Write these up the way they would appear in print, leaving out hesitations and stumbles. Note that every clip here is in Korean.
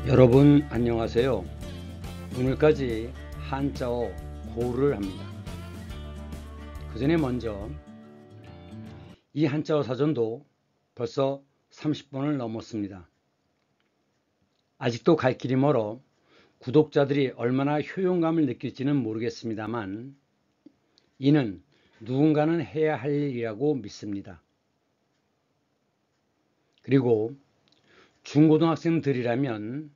여러분 안녕하세요. 오늘까지 한자어 고를 합니다. 그 전에 먼저 이 한자어 사전도 벌써 30번을 넘었습니다. 아직도 갈 길이 멀어 구독자들이 얼마나 효용감을 느낄지는 모르겠습니다만 이는 누군가는 해야 할 일이라고 믿습니다. 그리고 중고등학생들이라면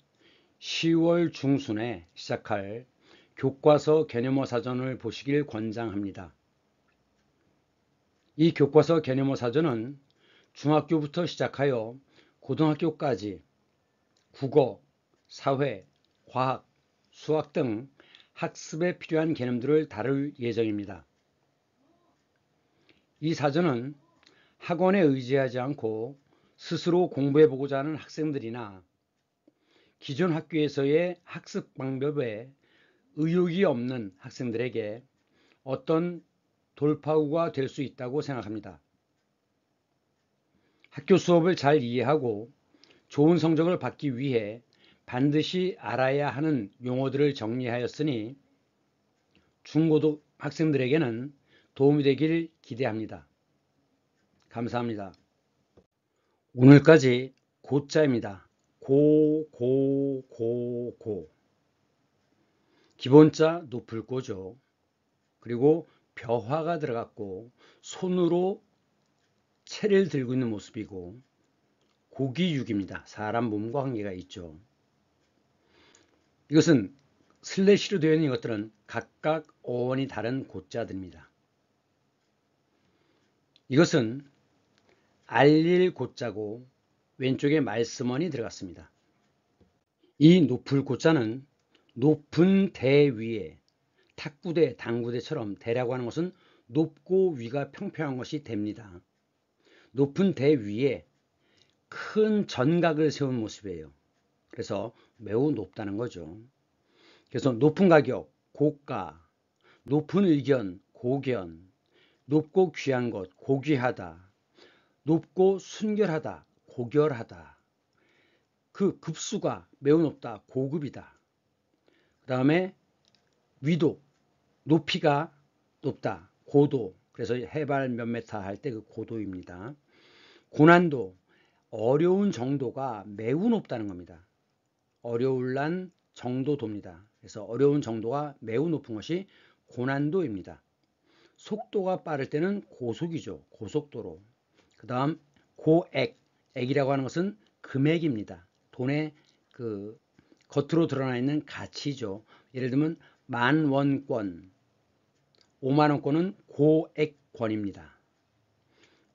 10월 중순에 시작할 교과서 개념어 사전을 보시길 권장합니다. 이 교과서 개념어 사전은 중학교부터 시작하여 고등학교까지 국어, 사회, 과학, 수학 등 학습에 필요한 개념들을 다룰 예정입니다. 이 사전은 학원에 의지하지 않고 스스로 공부해보고자 하는 학생들이나 기존 학교에서의 학습 방법에 의욕이 없는 학생들에게 어떤 돌파구가 될 수 있다고 생각합니다. 학교 수업을 잘 이해하고 좋은 성적을 받기 위해 반드시 알아야 하는 용어들을 정리하였으니 중고등학생들에게는 도움이 되길 기대합니다. 감사합니다. 오늘까지 고자입니다. 고. 기본자 높을 고죠. 그리고 벼화가 들어갔고 손으로 채를 들고 있는 모습이고 고기육입니다. 사람 몸과 관계가 있죠. 이것은 슬래시로 되어 있는 것들은 각각 어원이 다른 고자들입니다. 이것은 알릴 고자고 왼쪽에 말씀원이 들어갔습니다. 이 높을 고자는 높은 대 위에 탁구대, 당구대처럼 대라고 하는 것은 높고 위가 평평한 것이 됩니다. 높은 대 위에 큰 전각을 세운 모습이에요. 그래서 매우 높다는 거죠. 그래서 높은 가격, 고가, 높은 의견, 고견, 높고 귀한 것, 고귀하다, 높고 순결하다, 고결하다, 그 급수가 매우 높다, 고급이다. 그 다음에 위도, 높이가 높다, 고도, 그래서 해발 몇 메타 할 때 그 고도입니다. 고난도, 어려운 정도가 매우 높다는 겁니다. 어려울란 정도도입니다. 그래서 어려운 정도가 매우 높은 것이 고난도입니다. 속도가 빠를 때는 고속이죠. 고속도로. 그 다음 고액, 액이라고 하는 것은 금액입니다. 돈의 그 겉으로 드러나 있는 가치죠. 예를 들면 10,000원권, 50,000원권은 고액권입니다.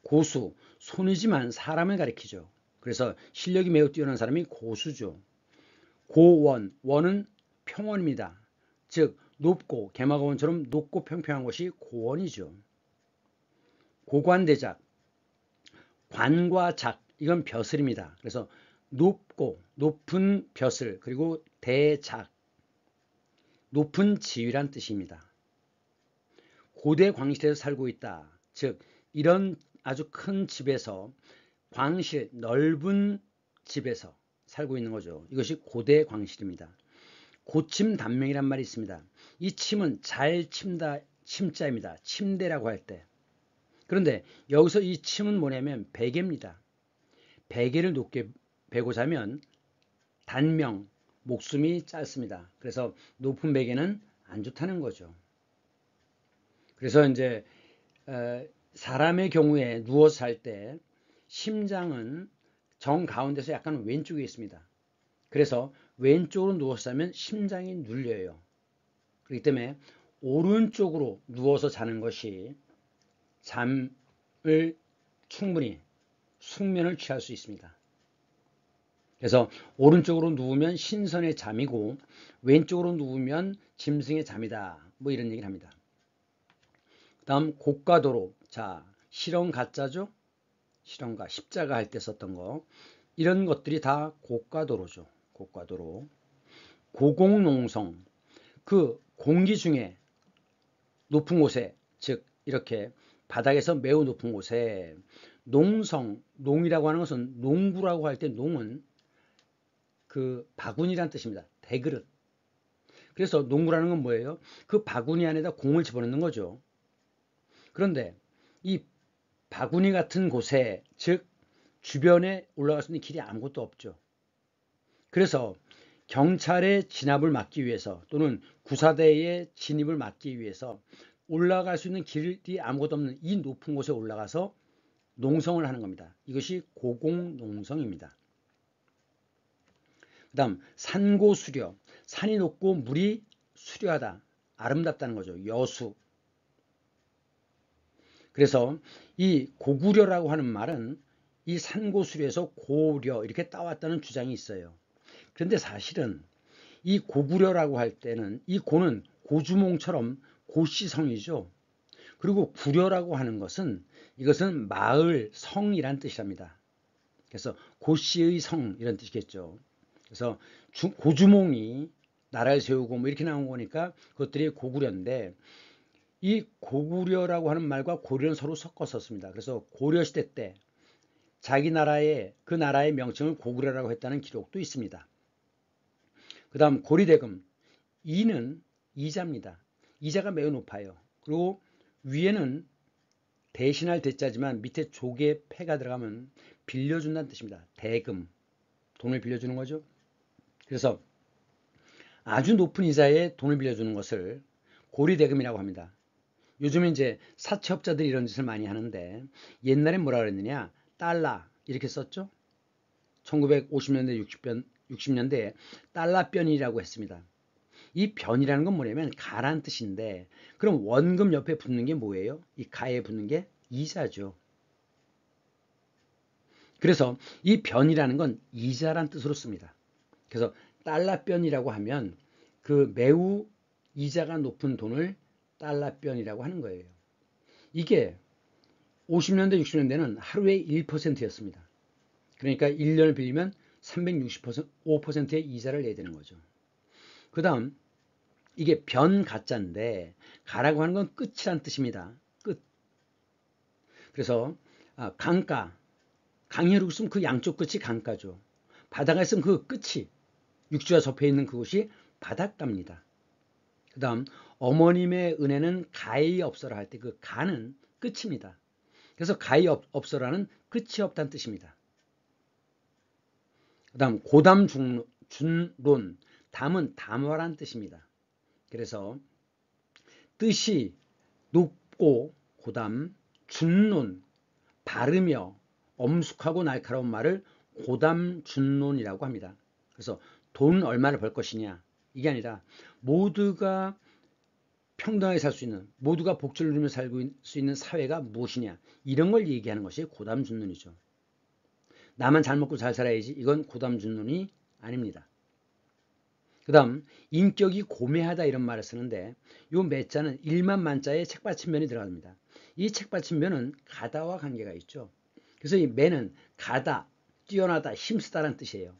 고수, 손이지만 사람을 가리키죠. 그래서 실력이 매우 뛰어난 사람이 고수죠. 고원, 원은 평원입니다. 즉 높고 개마고원처럼 높고 평평한 것이 고원이죠. 고관대작, 관과 작, 이건 벼슬입니다. 그래서 높고 높은 벼슬, 그리고 대작, 높은 지위란 뜻입니다. 고대 광실에서 살고 있다. 즉 이런 아주 큰 집에서 광실, 넓은 집에서 살고 있는 거죠. 이것이 고대 광실입니다. 고침단명이란 말이 있습니다. 이 침은 잘 침다, 침자입니다. 침대라고 할 때. 그런데 여기서 이 침은 뭐냐면 베개입니다. 베개를 높게 베고 자면 단명, 목숨이 짧습니다. 그래서 높은 베개는 안 좋다는 거죠. 그래서 이제 사람의 경우에 누워서 잘 때 심장은 정 가운데서 약간 왼쪽에 있습니다. 그래서 왼쪽으로 누워서 자면 심장이 눌려요. 그렇기 때문에 오른쪽으로 누워서 자는 것이 잠을 충분히 숙면을 취할 수 있습니다. 그래서 오른쪽으로 누우면 신선의 잠이고 왼쪽으로 누우면 짐승의 잠이다. 뭐 이런 얘기를 합니다. 그 다음 고가도로, 자 실언 가짜죠. 실언가, 십자가 할 때 썼던 거, 이런 것들이 다 고가도로죠. 고가도로. 고공농성, 그 공기 중에 높은 곳에, 즉 이렇게 바닥에서 매우 높은 곳에 농성, 농이라고 하는 것은 농구라고 할 때 농은 그 바구니란 뜻입니다. 대그릇. 그래서 농구라는 건 뭐예요? 그 바구니 안에다 공을 집어넣는 거죠. 그런데 이 바구니 같은 곳에, 즉 주변에 올라갈 수 있는 길이 아무것도 없죠. 그래서 경찰의 진압을 막기 위해서 또는 구사대의 진입을 막기 위해서 올라갈 수 있는 길이 아무것도 없는 이 높은 곳에 올라가서 농성을 하는 겁니다. 이것이 고공농성입니다. 그 다음 산고수려, 산이 높고 물이 수려하다, 아름답다는 거죠. 여수. 그래서 이 고구려라고 하는 말은 이 산고수려에서 고려 이렇게 따왔다는 주장이 있어요. 그런데 사실은 이 고구려라고 할 때는 이 고는 고주몽처럼 고시성이죠. 그리고 구려라고 하는 것은 이것은 마을, 성이란 뜻이랍니다. 그래서 고씨의 성 이런 뜻이겠죠. 그래서 고주몽이 나라를 세우고 뭐 이렇게 나온 거니까 그것들이 고구려인데, 이 고구려라고 하는 말과 고려는 서로 섞어 썼습니다. 그래서 고려시대 때 자기 나라의 그 나라의 명칭을 고구려라고 했다는 기록도 있습니다. 그 다음 고리대금, 이는 이자입니다. 이자가 매우 높아요. 그리고 위에는 대신할 대자지만 밑에 조개 패가 들어가면 빌려준다는 뜻입니다. 대금, 돈을 빌려주는 거죠. 그래서 아주 높은 이자에 돈을 빌려주는 것을 고리대금이라고 합니다. 요즘 이제 사채업자들이 이런 짓을 많이 하는데, 옛날엔 뭐라 그랬느냐, 달러 이렇게 썼죠. 1950년대 60년대에 달러변이라고 했습니다. 이 변이라는 건 뭐냐면 가란 뜻인데, 그럼 원금 옆에 붙는 게 뭐예요? 이 가에 붙는 게 이자죠. 그래서 이 변이라는 건 이자란 뜻으로 씁니다. 그래서 달러변이라고 하면 그 매우 이자가 높은 돈을 달러변이라고 하는 거예요. 이게 50년대 60년대는 하루에 1%였습니다. 그러니까 1년을 빌리면 365%의 이자를 내야 되는 거죠. 그 다음 이게 변 가짜인데, 가라고 하는 건 끝이란 뜻입니다. 끝. 그래서 강가, 강이라고 있으면 그 양쪽 끝이 강가죠. 바다가 있으면 그 끝이, 육지와 접해 있는 그곳이 바닷가입니다. 그 다음 어머님의 은혜는 가히 없어라 할 때 그 가는 끝입니다. 그래서 가히 없어라는 끝이 없다는 뜻입니다. 그 다음 고담 준론, 담은 담화란 뜻입니다. 그래서 뜻이 높고 고담, 준론, 바르며 엄숙하고 날카로운 말을 고담준론이라고 합니다. 그래서 돈 얼마를 벌 것이냐, 이게 아니라 모두가 평등하게 살 수 있는, 모두가 복지를 누리며 살고 수 있는 사회가 무엇이냐, 이런 걸 얘기하는 것이 고담준론이죠. 나만 잘 먹고 잘 살아야지, 이건 고담준론이 아닙니다. 그 다음 인격이 고매하다 이런 말을 쓰는데, 요 매자는 일만 만자에 책받침면이 들어갑니다. 이 책받침면은 가다와 관계가 있죠. 그래서 이 매는 가다, 뛰어나다, 힘쓰다라는 뜻이에요.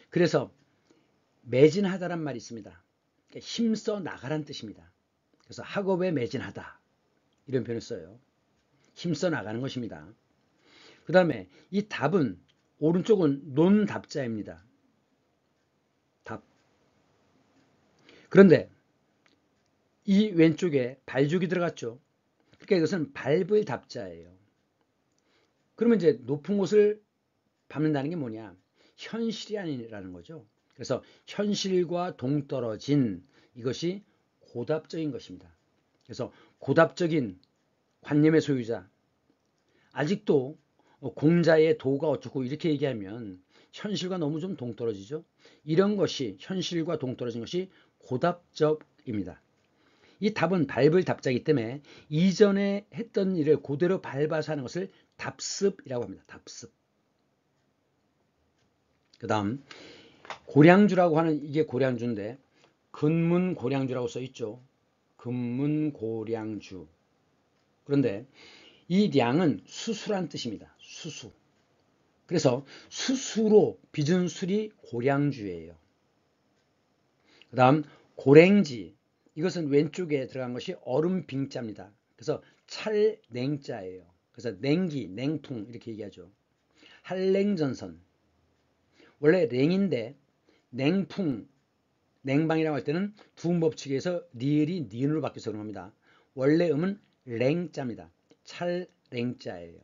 그래서 매진하다란 말이 있습니다. 그러니까 힘써 나가란 뜻입니다. 그래서 학업에 매진하다 이런 표현을 써요. 힘써 나가는 것입니다. 그 다음에 이 답은, 오른쪽은 논답자입니다. 답. 그런데 이 왼쪽에 발죽이 들어갔죠. 그러니까 이것은 밟을 답자예요. 그러면 이제 높은 곳을 밟는다는 게 뭐냐? 현실이 아니라는 거죠. 그래서 현실과 동떨어진, 이것이 고답적인 것입니다. 그래서 고답적인 관념의 소유자, 아직도 공자의 도가 어쩌고 이렇게 얘기하면 현실과 너무 좀 동떨어지죠. 이런 것이, 현실과 동떨어진 것이 고답적입니다. 이 답은 밟을 답자이기 때문에 이전에 했던 일을 그대로 밟아서 하는 것을 답습이라고 합니다. 답습. 그 다음 고량주라고 하는, 이게 고량주인데 근문고량주라고 써 있죠. 근문고량주. 그런데 이 량은 수수란 뜻입니다. 수수. 그래서 수수로 빚은 술이 고량주예요. 그 다음 고랭지, 이것은 왼쪽에 들어간 것이 얼음 빙자입니다. 그래서 찰냉자예요. 그래서 냉기, 냉통 이렇게 얘기하죠. 한랭전선, 원래 랭인데 냉풍, 냉방이라고 할 때는 부음법칙에서 리을이 니은으로 바뀌어서 그런 겁니다. 원래 음은 랭자입니다. 찰랭자예요.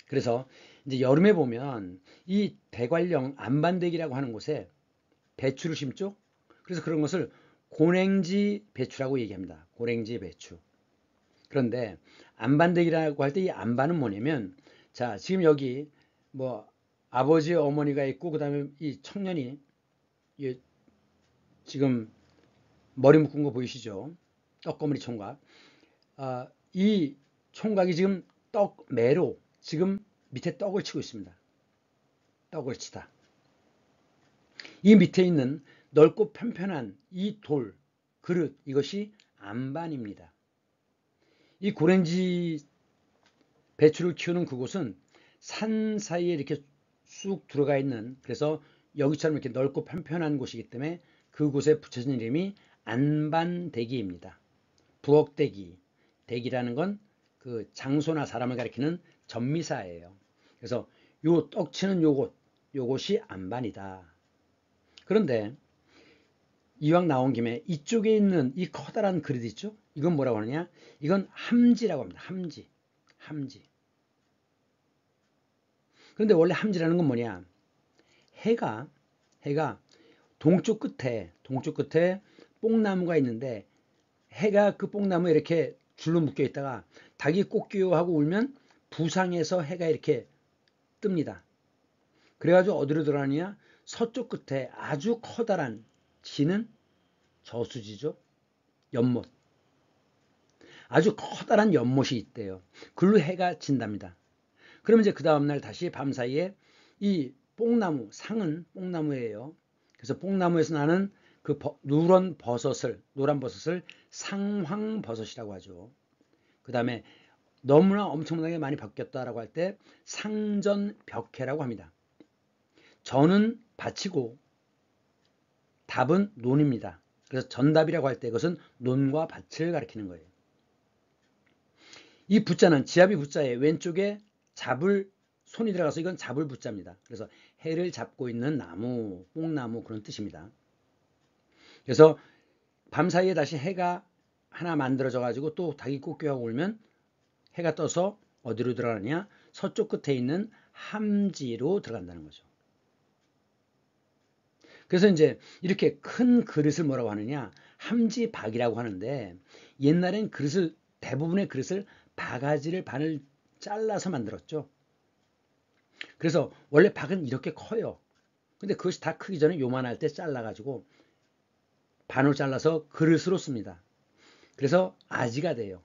그래서 이제 여름에 보면 이 대관령 안반대기라고 하는 곳에 배추를 심죠. 그래서 그런 것을 고랭지 배추라고 얘기합니다. 고랭지 배추. 그런데 안반대기라고 할 때 이 안반은 뭐냐면, 자, 지금 여기 뭐 아버지 어머니가 있고 그다음에 이 청년이 지금 머리 묶은 거 보이시죠? 떡거머리 총각. 이 총각이 지금 떡매로 지금 밑에 떡을 치고 있습니다. 떡을 치다. 이 밑에 있는 넓고 편편한 이 돌, 그릇, 이것이 안반입니다. 이 고랭지 배추를 키우는 그곳은 산 사이에 이렇게 쑥 들어가 있는, 그래서 여기처럼 이렇게 넓고 편편한 곳이기 때문에 그곳에 붙여진 이름이 안반대기입니다. 부엌대기, 대기라는 건 그 장소나 사람을 가리키는 전미사예요. 그래서 요 떡치는 요곳이 안반이다. 그런데 이왕 나온 김에 이쪽에 있는 이 커다란 그릇 있죠? 이건 뭐라고 하느냐? 이건 함지라고 합니다. 함지. 그런데 원래 함지라는 건 뭐냐? 해가 동쪽 끝에 뽕나무가 있는데, 해가 그 뽕나무에 이렇게 줄로 묶여 있다가 닭이 꼬끼요하고 울면 부상해서 해가 이렇게 뜹니다. 그래가지고 어디로 들어가느냐? 서쪽 끝에 아주 커다란 지는 저수지죠. 연못. 아주 커다란 연못이 있대요. 글로 해가 진답니다. 그럼 이제 그 다음날 다시 밤사이에 이 뽕나무, 상은 뽕나무예요. 그래서 뽕나무에서 나는 그 노란 버섯을 상황버섯이라고 하죠. 그 다음에 너무나 엄청나게 많이 바뀌었다라고 할 때 상전벽해라고 합니다. 전은 밭이고 답은 논입니다. 그래서 전답이라고 할 때 그것은 논과 밭을 가리키는 거예요. 이 부자는 지압이 부자에 왼쪽에 잡을 손이 들어가서 이건 잡을 부자입니다. 그래서 해를 잡고 있는 나무, 뽕나무 그런 뜻입니다. 그래서 밤사이에 다시 해가 하나 만들어져 가지고 또 닭이 꼬끼하고 울면 해가 떠서 어디로 들어가느냐? 서쪽 끝에 있는 함지로 들어간다는 거죠. 그래서 이제 이렇게 큰 그릇을 뭐라고 하느냐? 함지박이라고 하는데, 옛날엔 대부분의 그릇을 바가지를 반을 잘라서 만들었죠. 그래서 원래 박은 이렇게 커요. 근데 그것이 다 크기 전에 요만할 때 잘라가지고 반으로 잘라서 그릇으로 씁니다. 그래서 아지가 돼요.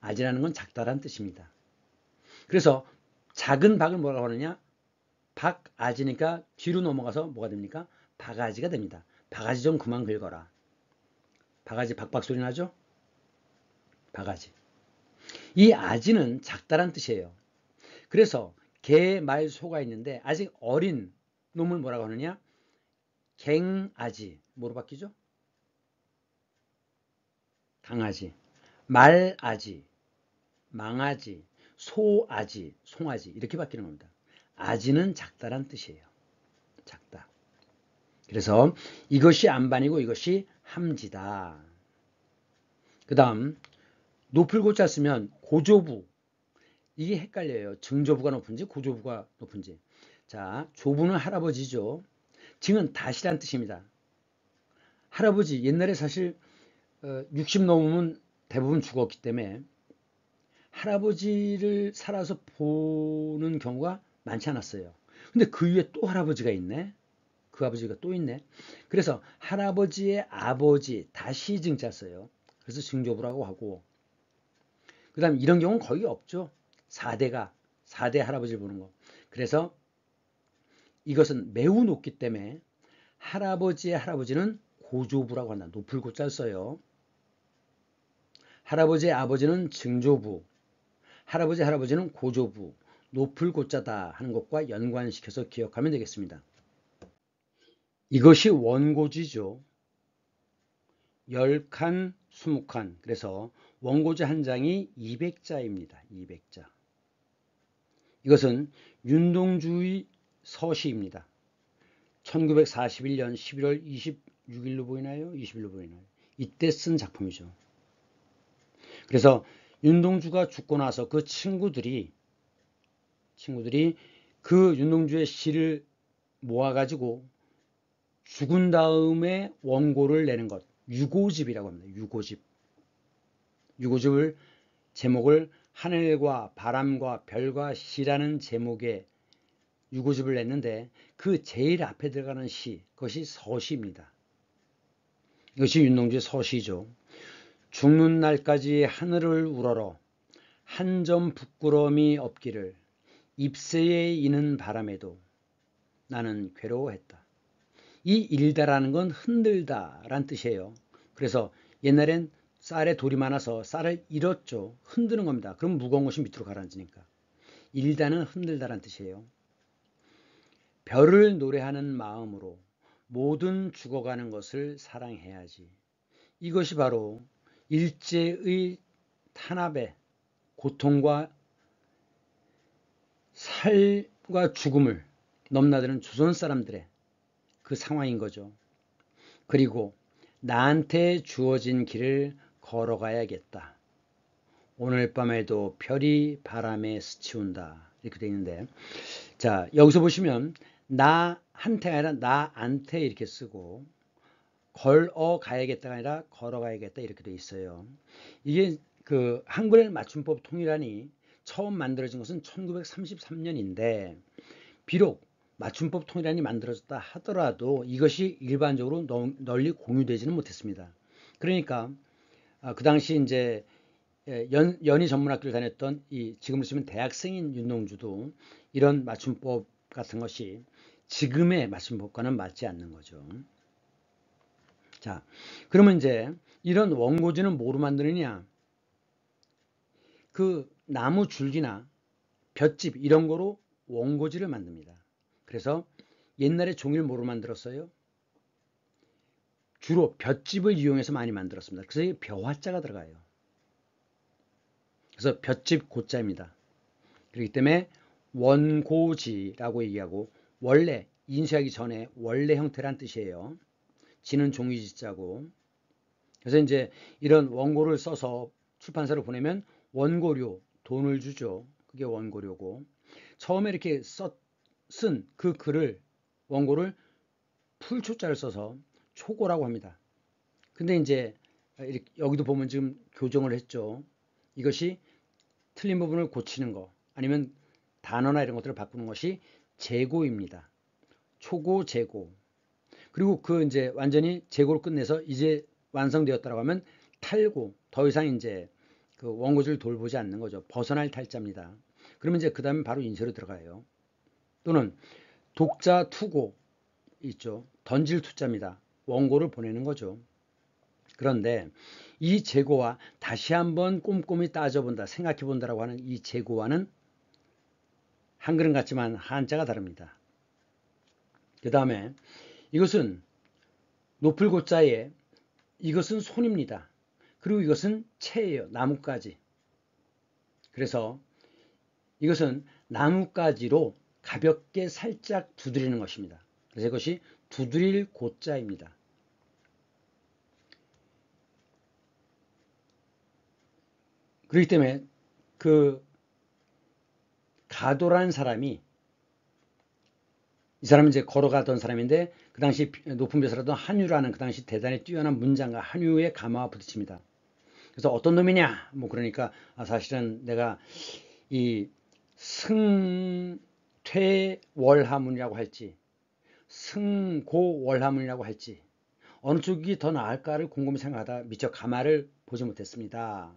아지라는 건 작다란 뜻입니다. 그래서 작은 박을 뭐라고 하느냐? 박아지니까 뒤로 넘어가서 뭐가 됩니까? 바가지가 됩니다. 바가지 좀 그만 긁어라. 바가지 박박 소리 나죠? 바가지. 이 아지는 작다란 뜻이에요. 그래서 개, 말, 소가 있는데 아직 어린 놈을 뭐라고 하느냐? 갱아지. 뭐로 바뀌죠? 강아지. 말아지, 망아지, 소아지, 송아지 이렇게 바뀌는 겁니다. 아지는 작다란 뜻이에요. 작다. 그래서 이것이 안반이고 이것이 함지다. 그 다음 높을 고자 쓰면 고조부. 이게 헷갈려요. 증조부가 높은지 고조부가 높은지. 자, 조부는 할아버지죠. 증은 다시란 뜻입니다. 할아버지, 옛날에 사실 60 넘으면 대부분 죽었기 때문에 할아버지를 살아서 보는 경우가 많지 않았어요. 근데 그 위에 또 할아버지가 있네. 그 아버지가 또 있네. 그래서 할아버지의 아버지 다시 증자 써요. 그래서 증조부라고 하고, 그 다음 이런 경우는 거의 없죠. 4대 할아버지를 보는 거. 그래서 이것은 매우 높기 때문에 할아버지의 할아버지는 고조부라고 한다. 높을 고자를 써요. 할아버지의 아버지는 증조부, 할아버지는 고조부, 높을 고자다 하는 것과 연관시켜서 기억하면 되겠습니다. 이것이 원고지죠. 10칸, 20칸. 그래서 원고지 한 장이 200자입니다. 200자. 이것은 윤동주의 서시입니다. 1941년 11월 26일로 보이나요? 20일로 보이나요? 이때 쓴 작품이죠. 그래서 윤동주가 죽고 나서 그 친구들이 그 윤동주의 시를 모아가지고 죽은 다음에 원고를 내는 것, 유고집이라고 합니다. 유고집을 제목을 하늘과 바람과 별과 시라는 제목의 유고집을 냈는데 그 제일 앞에 들어가는 시, 그것이 서시입니다. 이것이 윤동주의 서시죠. 죽는 날까지 하늘을 우러러 한 점 부끄러움이 없기를 잎새에 이는 바람에도 나는 괴로워했다. 이 일다라는 건 흔들다 라는 뜻이에요. 그래서 옛날엔 쌀에 돌이 많아서 쌀을 잃었죠. 흔드는 겁니다. 그럼 무거운 것이 밑으로 가라앉으니까. 일다는 흔들다라는 뜻이에요. 별을 노래하는 마음으로 모든 죽어가는 것을 사랑해야지. 이것이 바로 일제의 탄압의 고통과 살과 죽음을 넘나드는 조선 사람들의 그 상황인 거죠. 그리고 나한테 주어진 길을 걸어가야겠다. 오늘 밤에도 별이 바람에 스치운다. 이렇게 되어 있는데, 자, 여기서 보시면 나한테가 아니라 나한테 이렇게 쓰고 걸어가야겠다가 아니라 걸어가야겠다 이렇게 되어 있어요. 이게 그 한글 맞춤법 통일안이 처음 만들어진 것은 1933년인데 비록 맞춤법 통일안이 만들어졌다 하더라도 이것이 일반적으로 널리 공유되지는 못했습니다. 그러니까 그 당시 이제 연희 전문학교를 다녔던 지금으로 치면 대학생인 윤동주도 이런 맞춤법 같은 것이 지금의 맞춤법과는 맞지 않는 거죠. 자, 그러면 이제 이런 원고지는 뭐로 만드느냐? 그 나무 줄기나 볏짚 이런 거로 원고지를 만듭니다. 그래서 옛날에 종이를 뭐로 만들었어요? 주로 볏짚을 이용해서 많이 만들었습니다. 그래서 이 벼화자가 들어가요. 그래서 볏짚 고자입니다. 그렇기 때문에 원고지라고 얘기하고 원래 인쇄하기 전에 원래 형태란 뜻이에요. 지는 종이지자고. 그래서 이제 이런 원고를 써서 출판사로 보내면 원고료 돈을 주죠. 그게 원고료고 처음에 이렇게 쓴 그 글을 원고를 풀초자를 써서 초고라고 합니다. 근데 이제 여기도 보면 지금 교정을 했죠. 이것이 틀린 부분을 고치는 거 아니면 단어나 이런 것들을 바꾸는 것이 재고입니다. 초고 재고. 그리고 그 이제 완전히 재고를 끝내서 이제 완성되었다라고 하면 탈고, 더 이상 이제 그 원고지를 돌보지 않는 거죠. 벗어날 탈자입니다. 그러면 이제 그 다음에 바로 인쇄로 들어가요. 또는 독자 투고 있죠. 던질 투자입니다. 원고를 보내는 거죠. 그런데 이 재고와 다시 한번 꼼꼼히 따져본다, 생각해본다라고 하는 이 재고와는 한글은 같지만 한자가 다릅니다. 그 다음에 이것은 높을 고자에 이것은 손입니다. 그리고 이것은 채예요. 나뭇가지. 그래서 이것은 나뭇가지로 가볍게 살짝 두드리는 것입니다. 그래서 이것이 두드릴 고자입니다. 그렇기 때문에 그 가도라는 사람이 이 사람은 이제 걸어가던 사람인데 그 당시 높은 벼슬하던 한유라는 그 당시 대단히 뛰어난 문장가 한유의 가마와 부딪힙니다. 그래서 어떤 놈이냐 뭐 그러니까 사실은 내가 이 승퇴월하문이라고 할지 승고월하문이라고 할지 어느 쪽이 더 나을까를 곰곰이 생각하다 미처 가마를 보지 못했습니다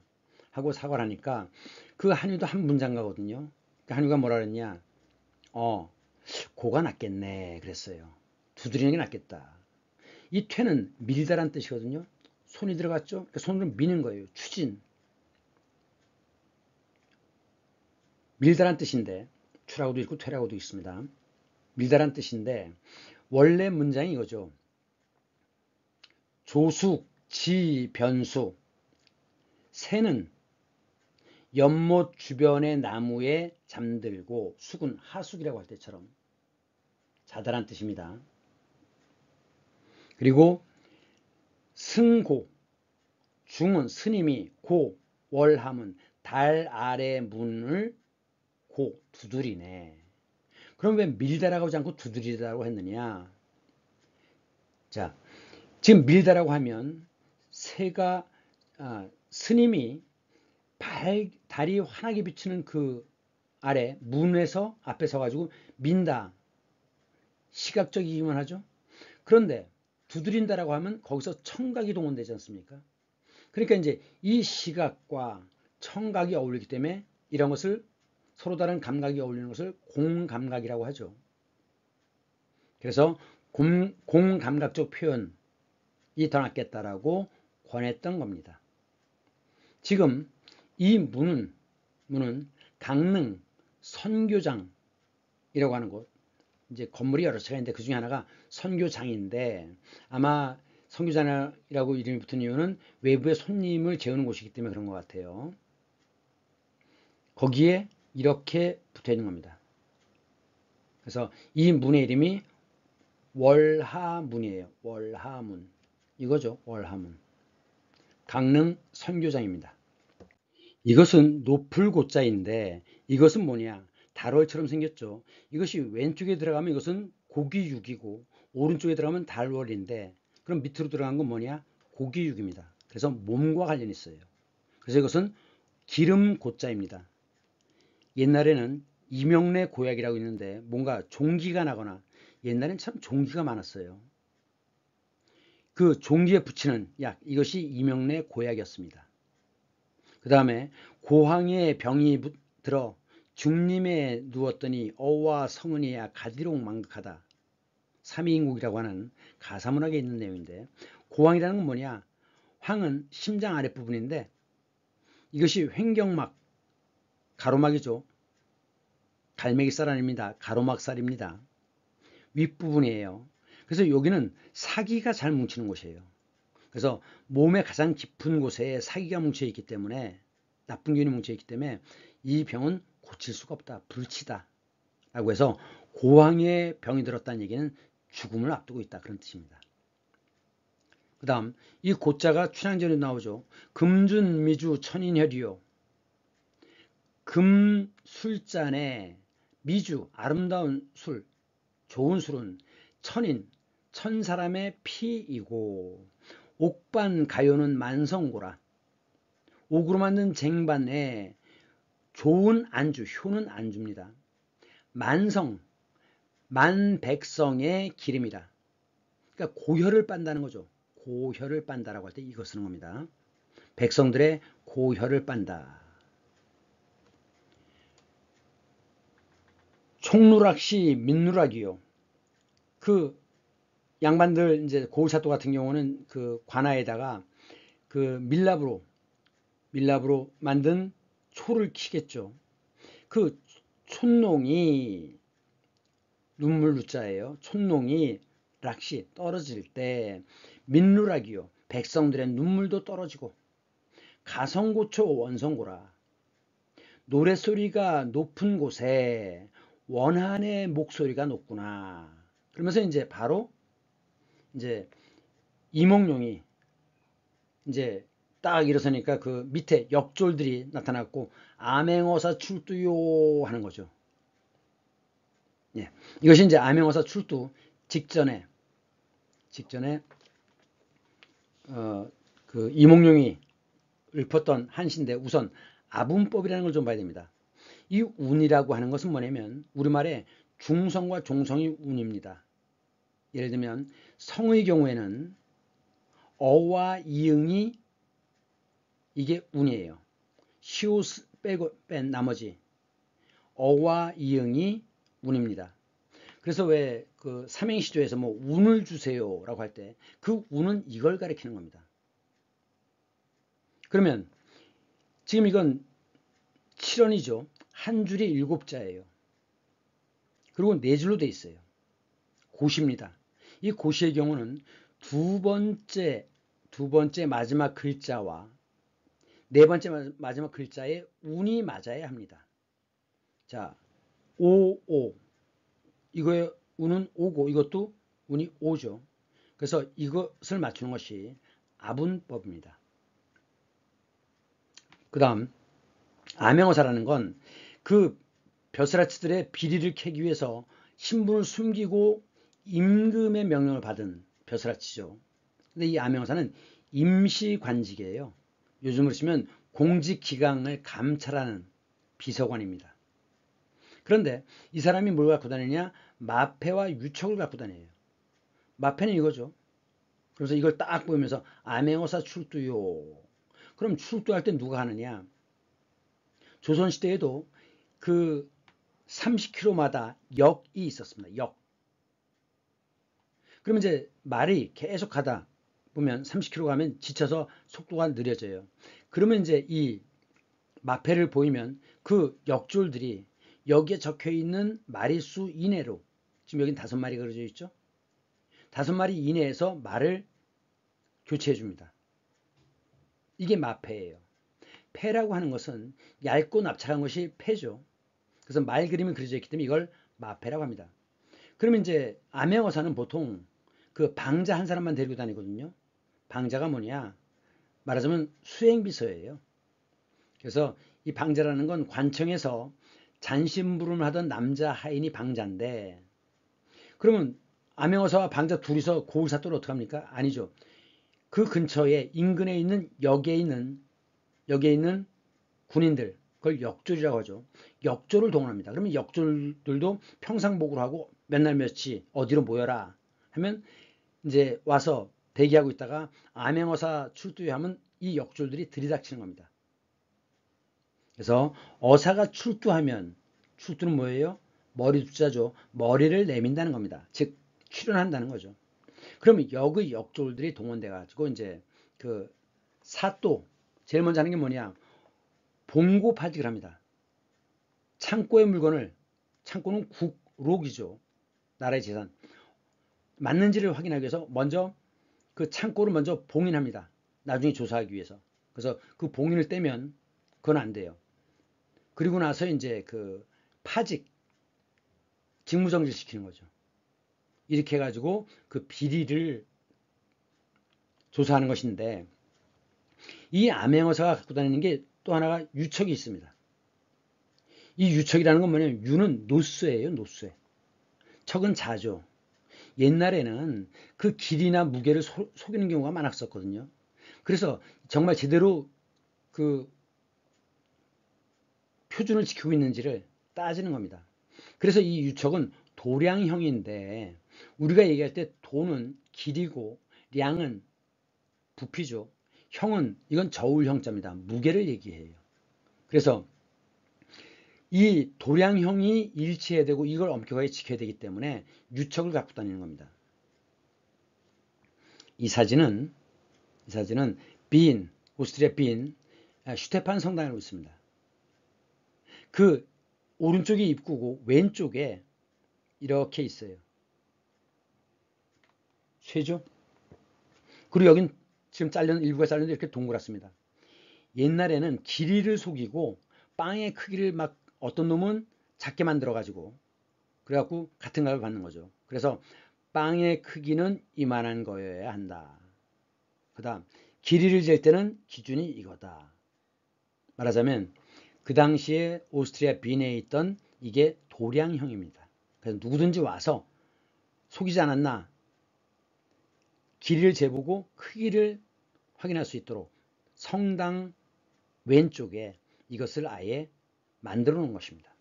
하고 사과를 하니까 그 한유도 한 문장가거든요. 그러니까 한유가 뭐라 그랬냐, 고가 낫겠네 그랬어요. 두드리는 게 낫겠다. 이 퇴는 밀다란 뜻이거든요. 손이 들어갔죠. 그러니까 손으로 미는 거예요. 추진. 밀다란 뜻인데 추라고도 있고 퇴라고도 있습니다. 밀다란 뜻인데 원래 문장이 이거죠. 조숙, 지, 변수. 새는 연못 주변의 나무에 잠들고 숙은 하숙이라고 할 때처럼 자다란 뜻입니다. 그리고 승고, 중은 스님이, 고, 월함은 달 아래 문을 고, 두드리네. 그럼 왜 밀다라고 하지 않고 두드리다라고 했느냐? 자, 지금 밀다라고 하면 새가 스님이 달이 환하게 비치는 그 아래 문에서 앞에 서가지고 민다. 시각적이기만 하죠. 그런데 두드린다라고 하면 거기서 청각이 동원되지 않습니까? 그러니까 이제 이 시각과 청각이 어울리기 때문에 이런 것을 서로 다른 감각이 어울리는 것을 공감각이라고 하죠. 그래서 공감각적 표현이 더 낫겠다라고 권했던 겁니다. 지금 이 문은 강릉 선교장이라고 하는 곳, 이제 건물이 여러 채가 있는데 그 중에 하나가 선교장인데 아마 선교장이라고 이름이 붙은 이유는 외부의 손님을 재우는 곳이기 때문에 그런 것 같아요. 거기에 이렇게 붙어 있는 겁니다. 그래서 이 문의 이름이 월하문이에요. 월하문. 이거죠. 월하문. 강릉 선교장입니다. 이것은 높을 고자인데 이것은 뭐냐? 달월처럼 생겼죠. 이것이 왼쪽에 들어가면 이것은 고기육이고 오른쪽에 들어가면 달월인데 그럼 밑으로 들어간 건 뭐냐? 고기육입니다. 그래서 몸과 관련이 있어요. 그래서 이것은 기름 고자입니다. 옛날에는 이명래 고약이라고 있는데 뭔가 종기가 나거나 옛날엔 참 종기가 많았어요. 그 종기에 붙이는 약, 이것이 이명래 고약이었습니다. 그 다음에 고황에 병이 들어 중림에 누웠더니 어와 성은이야 가디록 망극하다. 삼위인국이라고 하는 가사문학에 있는 내용인데 고황이라는 건 뭐냐? 황은 심장 아랫부분인데 이것이 횡경막, 가로막이죠. 갈매기살 아닙니다. 가로막살입니다. 윗부분이에요. 그래서 여기는 사기가 잘 뭉치는 곳이에요. 그래서 몸의 가장 깊은 곳에 사기가 뭉쳐 있기 때문에 나쁜 기운이 뭉쳐 있기 때문에 이 병은 고칠 수가 없다. 불치다. 라고 해서 고황에 병이 들었다는 얘기는 죽음을 앞두고 있다. 그런 뜻입니다. 그 다음 이 고자가 춘향전에 나오죠. 금준미주 천인혈이요. 금 술잔에 미주 아름다운 술, 좋은 술은 천인, 천 사람의 피이고 옥반 가요는 만성고라. 옥으로 만든 쟁반에 좋은 안주, 효는 안주입니다. 만성, 만백성의 기름이라. 그러니까 고혈을 빤다는 거죠. 고혈을 빤다라고 할 때 이거 쓰는 겁니다. 백성들의 고혈을 빤다. 총누락시 민누락이요. 그 양반들 이제 고을사또 같은 경우는 그 관아에다가 그 밀랍으로 만든 초를 키겠죠. 그 촌농이 눈물 누자예요. 촌농이 락시 떨어질 때 민누락이요. 백성들의 눈물도 떨어지고 가성고초 원성고라. 노랫소리가 높은 곳에 원한의 목소리가 높구나. 그러면서 이제 바로 이제 이몽룡이 이제 딱 일어서니까 그 밑에 역졸들이 나타났고 암행어사 출두요 하는 거죠. 예. 이것이 이제 암행어사 출두 직전에 그 이몽룡이 읊었던 한시인데 우선 아분법이라는 걸 좀 봐야 됩니다. 이 운이라고 하는 것은 뭐냐면 우리말에 중성과 종성이 운입니다. 예를 들면 성의 경우에는 어와 이응이 이게 운이에요. 시옷 뺀 나머지 어와 이응이 운입니다. 그래서 왜 그 삼행시조에서 뭐 운을 주세요라고 할 때 그 운은 이걸 가리키는 겁니다. 그러면 지금 이건 7원이죠. 한 줄이 7자예요. 그리고 4줄로 돼 있어요. 고시입니다. 이 고시의 경우는 두 번째 마지막 글자와 네 번째 마지막 글자에 운이 맞아야 합니다. 자, 오. 이거의 운은 오고 이것도 운이 오죠. 그래서 이것을 맞추는 것이 아분법입니다. 그 다음 암행어사라는 건 그 벼슬아치들의 비리를 캐기 위해서 신분을 숨기고 임금의 명령을 받은 벼슬아치죠. 근데 이 암행어사는 임시관직이에요. 요즘으로 치면 공직기강을 감찰하는 비서관입니다. 그런데 이 사람이 뭘 갖고 다니냐? 마패와 유척을 갖고 다녀요. 마패는 이거죠. 그래서 이걸 딱 보면서 암행어사 출두요. 그럼 출두할 때 누가 하느냐? 조선시대에도 그 30km마다 역이 있었습니다. 역. 그러면 이제 말이 계속 가다 보면 30km 가면 지쳐서 속도가 느려져요. 그러면 이제 이 마패를 보이면 그 역줄들이 여기에 적혀 있는 마리수 이내로, 지금 여긴 5마리 그려져 있죠? 5마리 이내에서 말을 교체해 줍니다. 이게 마패예요. 패라고 하는 것은 얇고 납작한 것이 패죠. 그래서 말 그림이 그려져 있기 때문에 이걸 마패라고 합니다. 그러면 이제 암행어사는 보통 그 방자 한 사람만 데리고 다니거든요. 방자가 뭐냐? 말하자면 수행비서예요. 그래서 이 방자라는 건 관청에서 잔심부름을 하던 남자 하인이 방자인데, 그러면 암행어사와 방자 둘이서 고을 사또를 어떻게 합니까? 아니죠. 그 근처에 인근에 있는 역에 있는 군인들, 그걸 역졸이라고 하죠. 역졸을 동원합니다. 그러면 역졸들도 평상복으로 하고 맨날 며칠 어디로 모여라 하면 이제 와서 대기하고 있다가 암행어사 출두하면 이 역졸들이 들이닥치는 겁니다. 그래서 어사가 출두하면, 출두는 뭐예요? 머리 숫자죠. 머리를 내민다는 겁니다. 즉 출연한다는 거죠. 그러면 역의 역졸들이 동원돼 가지고 이제 그 사또, 제일 먼저 하는 게 뭐냐? 봉고팔직을 합니다. 창고의 물건을, 창고는 국록이죠. 나라의 재산. 맞는지를 확인하기 위해서 먼저 그 창고를 먼저 봉인합니다. 나중에 조사하기 위해서. 그래서 그 봉인을 떼면 그건 안 돼요. 그리고 나서 이제 그 파직, 직무정지를 시키는 거죠. 이렇게 해가지고 그 비리를 조사하는 것인데, 이 암행어사가 갖고 다니는 게 또 하나가 유척이 있습니다. 이 유척이라는 건 뭐냐면, 유는 노쇠예요, 노쇠. 척은 자죠. 옛날에는 그 길이나 무게를 속이는 경우가 많았었거든요. 그래서 정말 제대로 그 표준을 지키고 있는지를 따지는 겁니다. 그래서 이 유척은 도량형인데, 우리가 얘기할 때 도는 길이고 량은 부피죠. 형은 이건 저울형자입니다. 무게를 얘기해요. 그래서 이 도량형이 일치해야 되고 이걸 엄격하게 지켜야 되기 때문에 유척을 갖고 다니는 겁니다. 이 사진은 빈, 오스트리아 빈 슈테판 성당에 있습니다. 그 오른쪽이 입구고 왼쪽에 이렇게 있어요. 쇠죠. 그리고 여긴 지금 일부가 잘렸는데 이렇게 동그랗습니다. 옛날에는 길이를 속이고 빵의 크기를 막 어떤 놈은 작게 만들어 가지고 그래갖고 같은 값을 받는 거죠. 그래서 빵의 크기는 이만한 거여야 한다. 그 다음 길이를 잴 때는 기준이 이거다. 말하자면 그 당시에 오스트리아 빈에 있던 이게 도량형입니다. 그래서 누구든지 와서 속이지 않았나 길이를 재보고 크기를 확인할 수 있도록 성당 왼쪽에 이것을 아예 만들어 놓은 것입니다.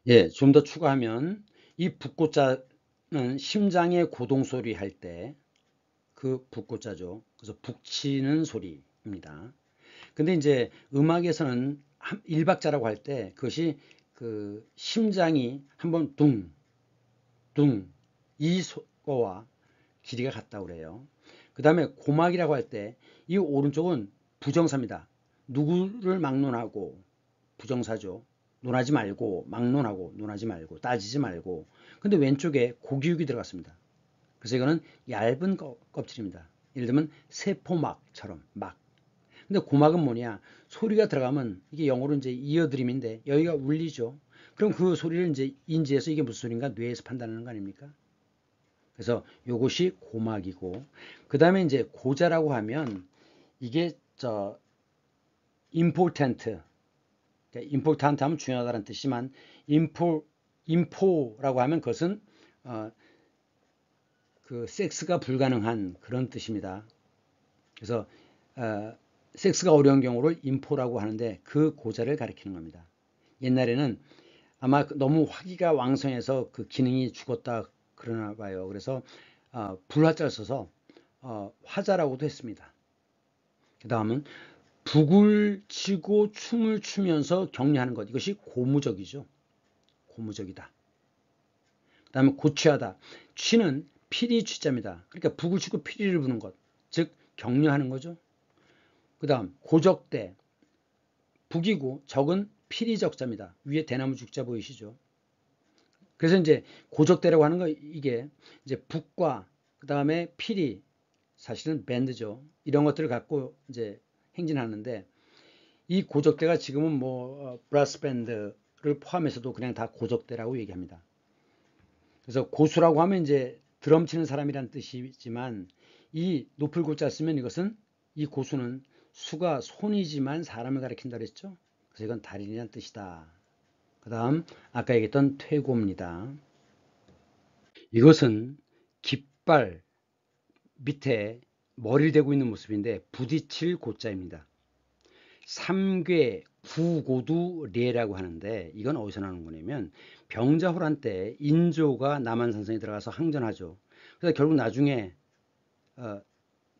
예, 좀 더 추가하면 이 북고자는 심장의 고동 소리 할 때 그 북고자죠. 그래서 북치는 소리입니다. 근데 이제 음악에서는 일박자라고 할 때 그것이 그 심장이 한번 둥, 둥, 이 소거와 길이가 같다고 그래요. 그 다음에 고막이라고 할 때 이 오른쪽은 부정사입니다. 누구를 막론하고 부정사죠. 논하지 말고, 막론하고, 논하지 말고, 따지지 말고. 근데 왼쪽에 고기육이 들어갔습니다. 그래서 이거는 얇은 껍질입니다. 예를 들면 세포막처럼 막. 근데 고막은 뭐냐? 소리가 들어가면 이게 영어로 이제 이어드림인데 여기가 울리죠. 그럼 그 소리를 이제 인지해서 이게 무슨 소리인가 뇌에서 판단하는 거 아닙니까? 그래서 요것이 고막이고, 그 다음에 이제 고자라고 하면 이게 important, important 하면 중요하다는 뜻이지만 info라고 하면 그것은 그 섹스가 불가능한 그런 뜻입니다. 그래서 섹스가 어려운 경우를 인포라고 하는데 그 고자를 가리키는 겁니다. 옛날에는 아마 너무 화기가 왕성해서 그 기능이 죽었다 그러나 봐요. 그래서 불화자를 써서 화자라고도 했습니다. 그 다음은 북을 치고 춤을 추면서 격려하는 것, 이것이 고무적이죠. 고무적이다. 그 다음에 고취하다. 취는 피리 취자입니다. 그러니까 북을 치고 피리를 부는 것, 즉 격려하는 거죠. 그 다음 고적대. 북이고 적은 피리적자입니다. 위에 대나무 죽자 보이시죠? 그래서 이제 고적대라고 하는 거, 이게 이제 북과 그 다음에 피리, 사실은 밴드죠. 이런 것들을 갖고 이제 행진하는데, 이 고적대가 지금은 뭐 브라스 밴드를 포함해서도 그냥 다 고적대라고 얘기합니다. 그래서 고수라고 하면 이제 드럼 치는 사람이란 뜻이지만, 이 높을 고자 쓰면 이것은, 이 고수는 수가 손이지만 사람을 가리킨다 그랬죠. 그래서 이건 달인이란 뜻이다. 그 다음 아까 얘기했던 퇴고입니다. 이것은 깃발 밑에 머리를 대고 있는 모습인데 부딪힐 고자입니다. 삼괴 구고두례라고 하는데, 이건 어디서 나오는 거냐면 병자호란 때 인조가 남한산성에 들어가서 항전하죠. 그래서 결국 나중에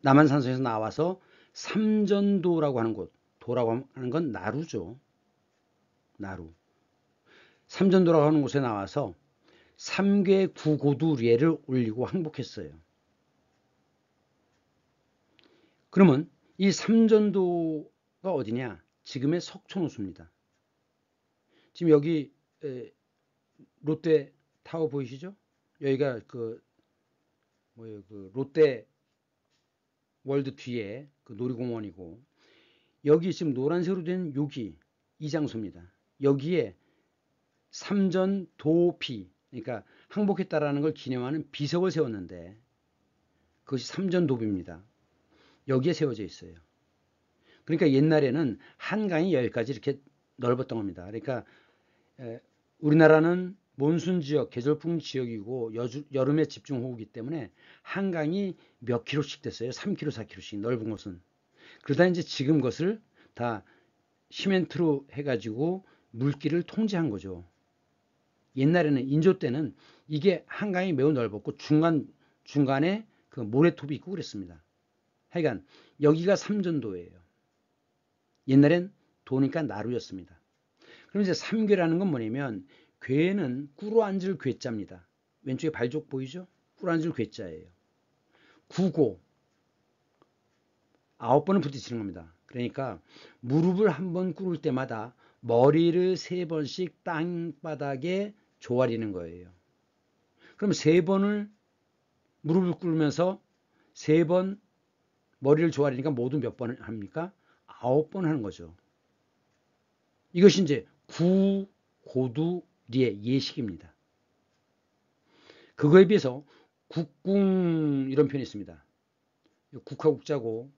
남한산성에서 나와서 삼전도라고 하는 곳, 도라고 하는 건 나루죠. 나루. 삼전도라고 하는 곳에 나와서 삼괴 구고두례를 올리고 항복했어요. 그러면 이 삼전도가 어디냐? 지금의 석촌호수입니다. 지금 여기 롯데 타워 보이시죠? 여기가 그 롯데 월드 뒤에 그 놀이공원이고, 여기 지금 노란색으로 된 여기 이 장소입니다. 여기에 삼전도비, 그러니까 항복했다라는 걸 기념하는 비석을 세웠는데 그것이 삼전도비입니다. 여기에 세워져 있어요. 그러니까 옛날에는 한강이 여기까지 이렇게 넓었던 겁니다. 그러니까 우리나라는 몬순 지역, 계절풍 지역이고 여름에 집중호우이기 때문에 한강이 몇 킬로씩 됐어요. 3km, 4km씩 넓은 곳은. 그러다 이제 지금 것을 다 시멘트로 해가지고 물길을 통제한 거죠. 옛날에는 인조 때는 이게 한강이 매우 넓었고 중간에 그 모래톱이 있고 그랬습니다. 하여간 여기가 삼전도예요. 옛날엔 도니까 나루였습니다. 그럼 이제 삼괴라는 건 뭐냐면, 괴는 꿇어 앉을 괴자입니다. 왼쪽에 발족 보이죠? 꿇어 앉을 괴자예요. 구고, 9번을 부딪히는 겁니다. 그러니까 무릎을 한 번 꿇을 때마다 머리를 3번씩 땅바닥에 조아리는 거예요. 그럼 3번을 무릎을 꿇으면서 3번 머리를 조아리니까 모두 몇 번을 합니까? 9번 하는 거죠. 이것이 이제 구고두리의 예식입니다. 그거에 비해서 국궁, 이런 표현이 있습니다. 국화국자고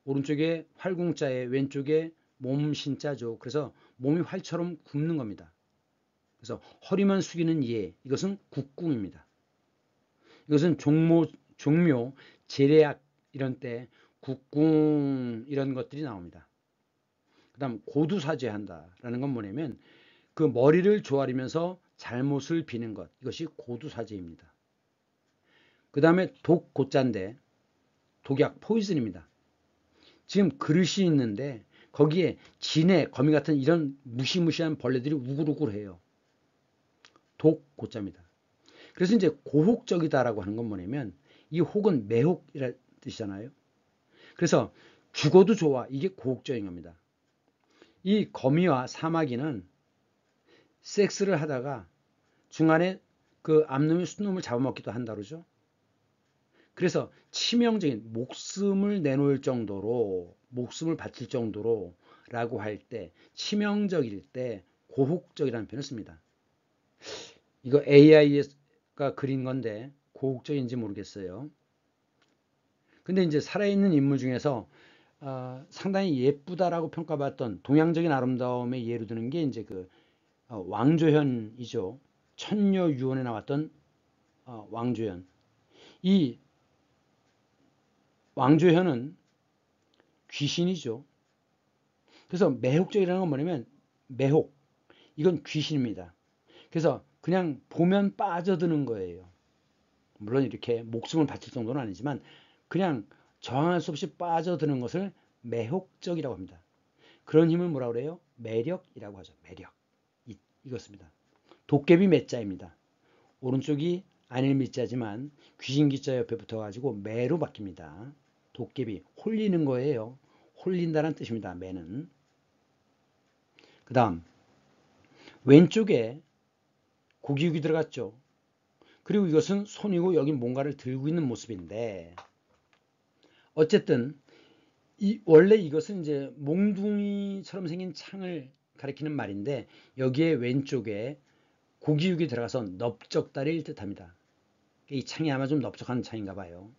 오른쪽에 활궁자에 왼쪽에 몸신자죠. 그래서 몸이 활처럼 굽는 겁니다. 그래서 허리만 숙이는 예, 이것은 국궁입니다. 이것은 종묘, 제례악 이런 때 국궁 이런 것들이 나옵니다. 그 다음 고두사죄한다라는 건 뭐냐면 그 머리를 조아리면서 잘못을 비는 것, 이것이 고두사죄입니다. 그 다음에 독고자인데 독약, 포이즌입니다. 지금 그릇이 있는데 거기에 진해, 거미 같은 이런 무시무시한 벌레들이 우글우글해요. 독고자입니다. 그래서 이제 고혹적이다라고 하는 건 뭐냐면, 이 혹은 매혹이라는 뜻이잖아요. 그래서 죽어도 좋아, 이게 고혹적인 겁니다. 이 거미와 사마귀는 섹스를 하다가 중간에 그 암놈이 순놈을 잡아먹기도 한다 그러죠. 그래서 치명적인, 목숨을 내놓을 정도로, 목숨을 바칠 정도로 라고 할 때, 치명적일 때 고혹적이라는 표현을 씁니다. 이거 AI가 그린 건데 고혹적인지 모르겠어요. 근데 이제 살아있는 인물 중에서 상당히 예쁘다라고 평가받던 동양적인 아름다움의 예로 드는 게 이제 그 왕조현이죠. 천녀유언에 나왔던 왕조현. 이 왕조현은 귀신이죠. 그래서 매혹적이라는 건 뭐냐면 매혹. 이건 귀신입니다. 그래서 그냥 보면 빠져드는 거예요. 물론 이렇게 목숨을 바칠 정도는 아니지만 그냥 저항할 수 없이 빠져드는 것을 매혹적이라고 합니다. 그런 힘을 뭐라고 그래요? 매력이라고 하죠. 매력. 이것입니다. 도깨비 매자입니다. 오른쪽이 안일 밑자지만 귀신 기자 옆에 붙어가지고 매로 바뀝니다. 도깨비, 홀리는 거예요. 홀린다는 뜻입니다. 매는. 그 다음 왼쪽에 고기육이 들어갔죠. 그리고 이것은 손이고 여기 뭔가를 들고 있는 모습인데 어쨌든 원래 이것은 이제 몽둥이처럼 생긴 창을 가리키는 말인데 여기에 왼쪽에 고기육이 들어가서 넓적다리를 뜻합니다. 이 창이 아마 좀 넓적한 창인가 봐요.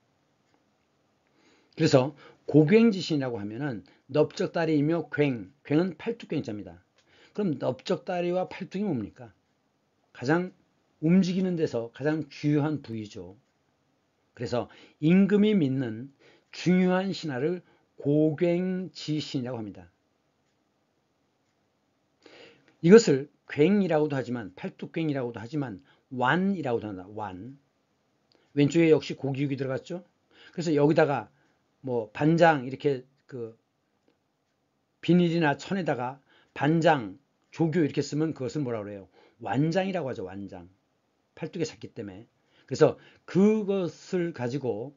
그래서 고괭지신이라고 하면은 넓적다리이며 괭은 팔뚝괭자입니다. 그럼 넓적다리와 팔뚝이 뭡니까? 가장 움직이는 데서 가장 중요한 부위죠. 그래서 임금이 믿는 중요한 신화를 고괭지신이라고 합니다. 이것을 괭이라고도 하지만 팔뚝괭이라고도 하지만 완이라고도 한다. 완. 왼쪽에 역시 고기육이 들어갔죠. 그래서 여기다가 뭐 반장 이렇게 그 비닐이나 천에다가 반장, 조교 이렇게 쓰면 그것을 뭐라 그래요? 완장이라고 하죠. 완장. 팔뚝에 찼기 때문에. 그래서 그것을 가지고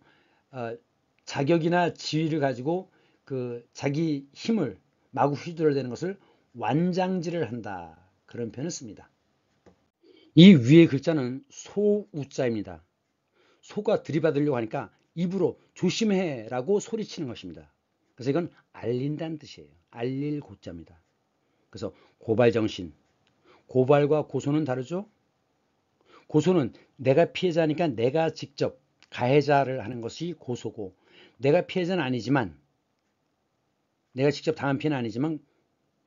자격이나 지위를 가지고 그 자기 힘을 마구 휘둘러대는 것을 완장질을 한다. 그런 표현을 씁니다. 이 위의 글자는 소우자입니다. 소가 들이받으려고 하니까 입으로 조심해 라고 소리치는 것입니다. 그래서 이건 알린다는 뜻이에요. 알릴 고자입니다. 그래서 고발정신. 고발과 고소는 다르죠? 고소는 내가 피해자니까 내가 직접 가해자를 하는 것이 고소고 내가 피해자는 아니지만 내가 직접 당한 피해는 아니지만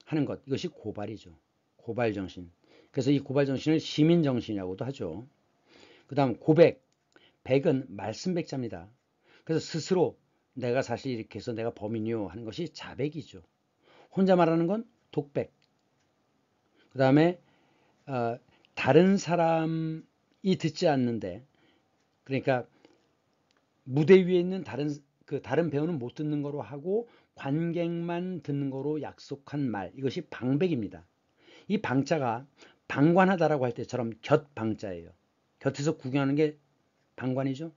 하는 것 이것이 고발이죠. 고발정신. 그래서 이 고발정신을 시민정신이라고도 하죠. 그 다음 고백. 백은 말씀백자입니다. 그래서 스스로 내가 사실 이렇게 해서 내가 범인이요 하는 것이 자백이죠. 혼자 말하는 건 독백. 그 다음에 다른 사람이 듣지 않는데 그러니까 무대 위에 있는 다른 배우는 못 듣는 거로 하고 관객만 듣는 거로 약속한 말 이것이 방백입니다. 이 방자가 방관하다라고 할 때처럼 곁방자예요. 곁에서 구경하는 게 방관이죠.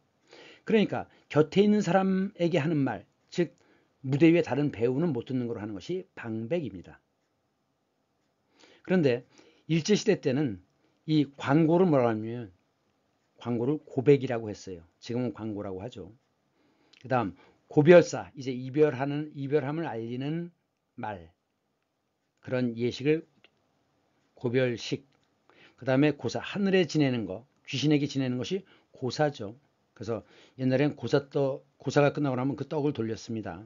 그러니까 곁에 있는 사람에게 하는 말, 즉 무대 위에 다른 배우는 못 듣는 거로 하는 것이 방백입니다. 그런데 일제시대 때는 이 광고를 뭐라고 하냐면 광고를 고백이라고 했어요. 지금은 광고라고 하죠. 그 다음 고별사, 이제 이별함을 알리는 말, 그런 예식을 고별식. 그 다음에 고사, 하늘에 지내는 거, 귀신에게 지내는 것이 고사죠. 그래서 옛날엔 고사가 끝나고 나면 그 떡을 돌렸습니다.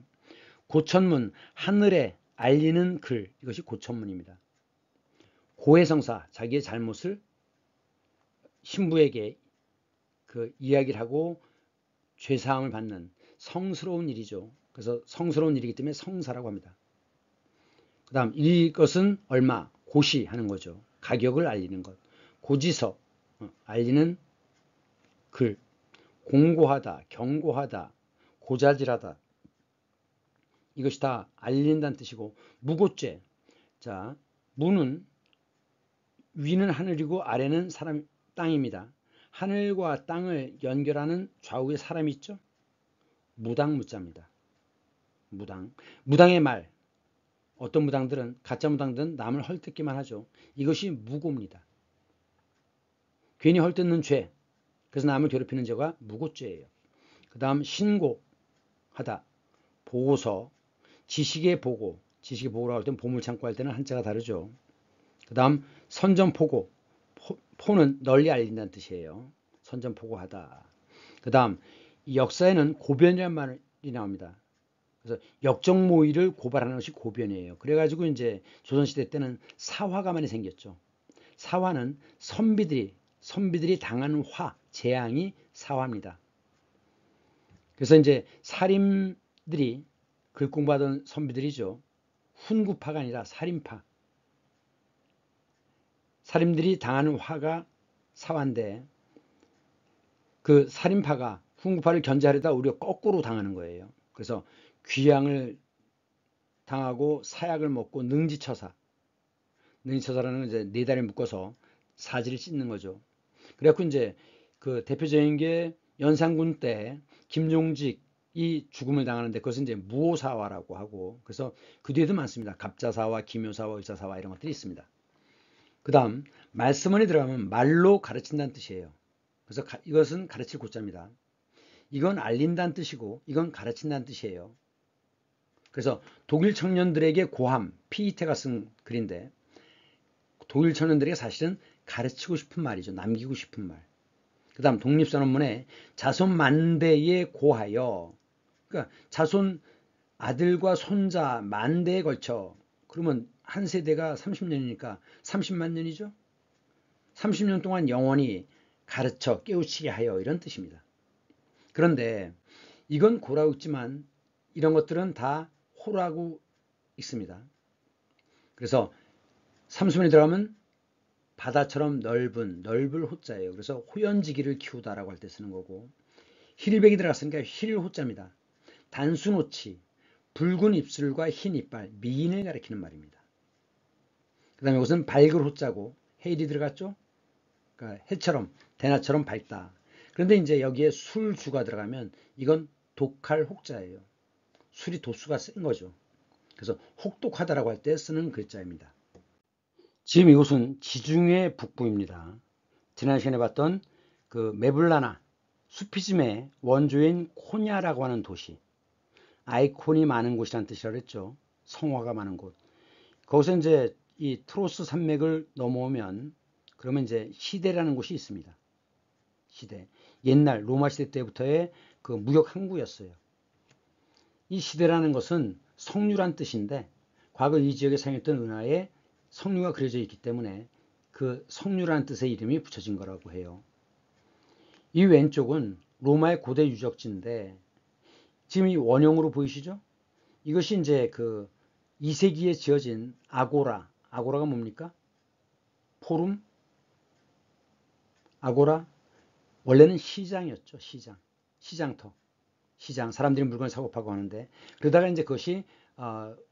고천문, 하늘에 알리는 글, 이것이 고천문입니다. 고해성사, 자기의 잘못을 신부에게 그 이야기를 하고 죄사함을 받는 성스러운 일이죠. 그래서 성스러운 일이기 때문에 성사라고 합니다. 그 다음 이것은 얼마, 고시하는 거죠. 가격을 알리는 것. 고지서, 알리는 글. 공고하다, 경고하다, 고자질하다. 이것이 다 알린다는 뜻이고 무고죄. 자, 무는 위는 하늘이고 아래는 사람 땅입니다. 하늘과 땅을 연결하는 좌우에 사람이 있죠. 무당무자입니다. 무당의 말. 어떤 무당들은 가짜 무당들은 남을 헐뜯기만 하죠. 이것이 무고입니다. 괜히 헐뜯는 죄. 그래서 남을 괴롭히는 죄가 무고죄예요. 그 다음 신고하다. 보고서. 지식의 보고. 지식의 보고라고 할 때는 보물창고 할 때는 한자가 다르죠. 그 다음 선전포고. 포는 널리 알린다는 뜻이에요. 선전포고하다. 그 다음 역사에는 고변이라는 말이 나옵니다. 그래서 역적모의를 고발하는 것이 고변이에요. 그래가지고 이제 조선시대 때는 사화가 많이 생겼죠. 사화는 선비들이 당하는 재앙이 사화입니다. 그래서 이제 살인들이 글공부하던 선비들이죠. 훈구파가 아니라 살인파. 살인들이 당하는 화가 사화인데 그 살인파가 훈구파를 견제하려다 오히려 거꾸로 당하는 거예요. 그래서 귀양을 당하고 사약을 먹고 능지처사라는 건 이제 네 다리 묶어서 사지를 찢는 거죠. 그래갖고 이제 그 대표적인 게 연산군 때 김종직이 죽음을 당하는데 그것은 이제 무오사화라고 하고 그래서 그 뒤에도 많습니다. 갑자사화, 기묘사화, 의사사화 이런 것들이 있습니다. 그 다음 말씀원에 들어가면 말로 가르친다는 뜻이에요. 그래서 이것은 가르칠 고자입니다. 이건 알린다는 뜻이고 이건 가르친다는 뜻이에요. 그래서 독일 청년들에게 고함, 피이테가 쓴 글인데 독일 청년들에게 사실은 가르치고 싶은 말이죠. 남기고 싶은 말. 그 다음 독립선언문에 자손 만대에 고하여 그러니까 자손 아들과 손자 만대에 걸쳐 그러면 한 세대가 30년이니까 30만 년이죠. 30년 동안 영원히 가르쳐 깨우치게 하여 이런 뜻입니다. 그런데 이건 고라고 읽지만 이런 것들은 다 호라고 읽습니다. 그래서 삼수문에 들어가면 바다처럼 넓을 호자예요. 그래서 호연지기를 키우다라고 할 때 쓰는 거고 힐백이 들어갔으니까 힐호자입니다. 단순호치, 붉은 입술과 흰 이빨, 미인을 가리키는 말입니다. 그 다음에 이것은 밝을 호자고 헤일이 들어갔죠? 그러니까 해처럼 대나처럼 밝다. 그런데 이제 여기에 술주가 들어가면 이건 독할 혹자예요. 술이 도수가 센 거죠. 그래서 혹독하다라고 할 때 쓰는 글자입니다. 지금 이곳은 지중해 북부입니다. 지난 시간에 봤던 그 메블라나 수피즘의 원조인 코냐라고 하는 도시, 아이콘이 많은 곳이라는 뜻이라고 했죠. 성화가 많은 곳. 거기서 이제 이 트로스 산맥을 넘어오면 그러면 이제 시대라는 곳이 있습니다. 시대. 옛날 로마 시대 때부터의 그 무역 항구였어요. 이 시대라는 것은 석류란 뜻인데 과거 이 지역에 사용했던 은하에 석류가 그려져 있기 때문에 그 석류라는 뜻의 이름이 붙여진 거라고 해요. 이 왼쪽은 로마의 고대 유적지인데 지금 이 원형으로 보이시죠? 이것이 이제 그 2세기에 지어진 아고라가 뭡니까? 포rum? 아고라? 원래는 시장이었죠. 시장터. 사람들이 물건을 사고 파고 하는데 그러다가 이제 그것이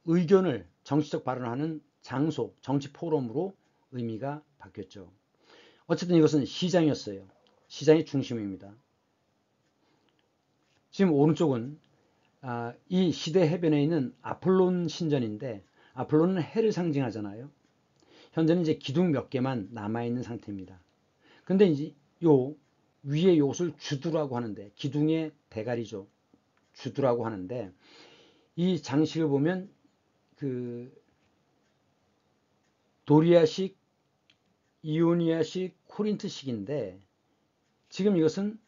의견을 정치적 발언을 하는 장소, 정치 포럼으로 의미가 바뀌었죠. 어쨌든 이것은 시장이었어요. 시장이 중심입니다. 지금 오른쪽은 이 시대 해변에 있는 아폴론 신전인데 아폴론은 해를 상징하잖아요. 현재는 이제 기둥 몇 개만 남아있는 상태입니다. 근데 이제 요 위에 요것을 주두라고 하는데 기둥의 대가리죠. 주두라고 하는데 이 장식을 보면 그 도리아식, 이오니아식, 코린트식인데 지금 이것은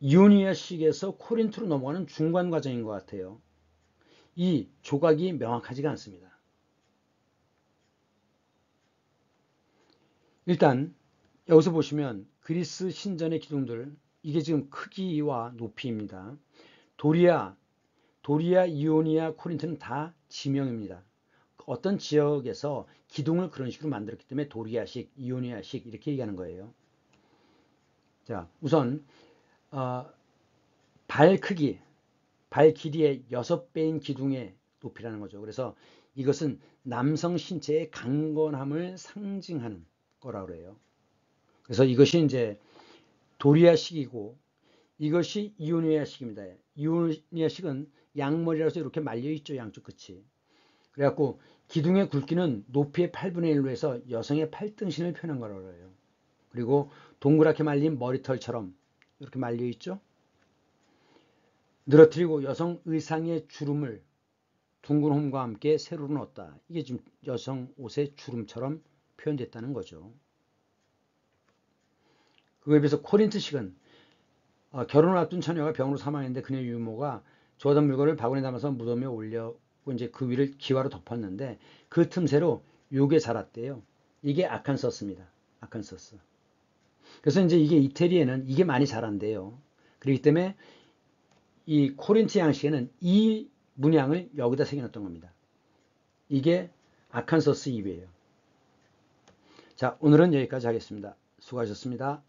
이오니아식에서 코린트로 넘어가는 중간 과정인 것 같아요. 이 조각이 명확하지가 않습니다. 일단 여기서 보시면 그리스 신전의 기둥들 이게 지금 크기와 높이입니다. 도리아, 이오니아, 코린트는 다 지명입니다. 어떤 지역에서 기둥을 그런 식으로 만들었기 때문에 도리아식, 이오니아식 이렇게 얘기하는 거예요. 자, 우선 발 크기, 발 길이의 6배인 기둥의 높이라는 거죠. 그래서 이것은 남성 신체의 강건함을 상징하는 거라고 그래요. 그래서 이것이 이제 도리아식이고 이것이 이오니아식입니다. 이오니아식은 양머리라서 이렇게 말려 있죠. 양쪽 끝이. 그래갖고 기둥의 굵기는 높이의 8분의 1로 해서 여성의 팔등신을 표현한 거라고 해요. 그리고 동그랗게 말린 머리털처럼 이렇게 말려 있죠. 늘어뜨리고 여성 의상의 주름을 둥근 홈과 함께 세로로 넣었다. 이게 지금 여성 옷의 주름처럼 표현됐다는 거죠. 그거에 비해서 코린트식은 결혼을 앞둔 처녀가 병으로 사망했는데 그녀의 유모가 주워던 물건을 바구니에 담아서 무덤에 올려고 이제 그 위를 기와로 덮었는데 그 틈새로 요게 자랐대요. 이게 아칸소스입니다. 아칸소스. 그래서 이제 이게 이태리에는 이게 많이 자란대요. 그렇기 때문에 이 코린트 양식에는 이 문양을 여기다 새겨놨던 겁니다. 이게 아칸소스 잎이에요. 자, 오늘은 여기까지 하겠습니다. 수고하셨습니다.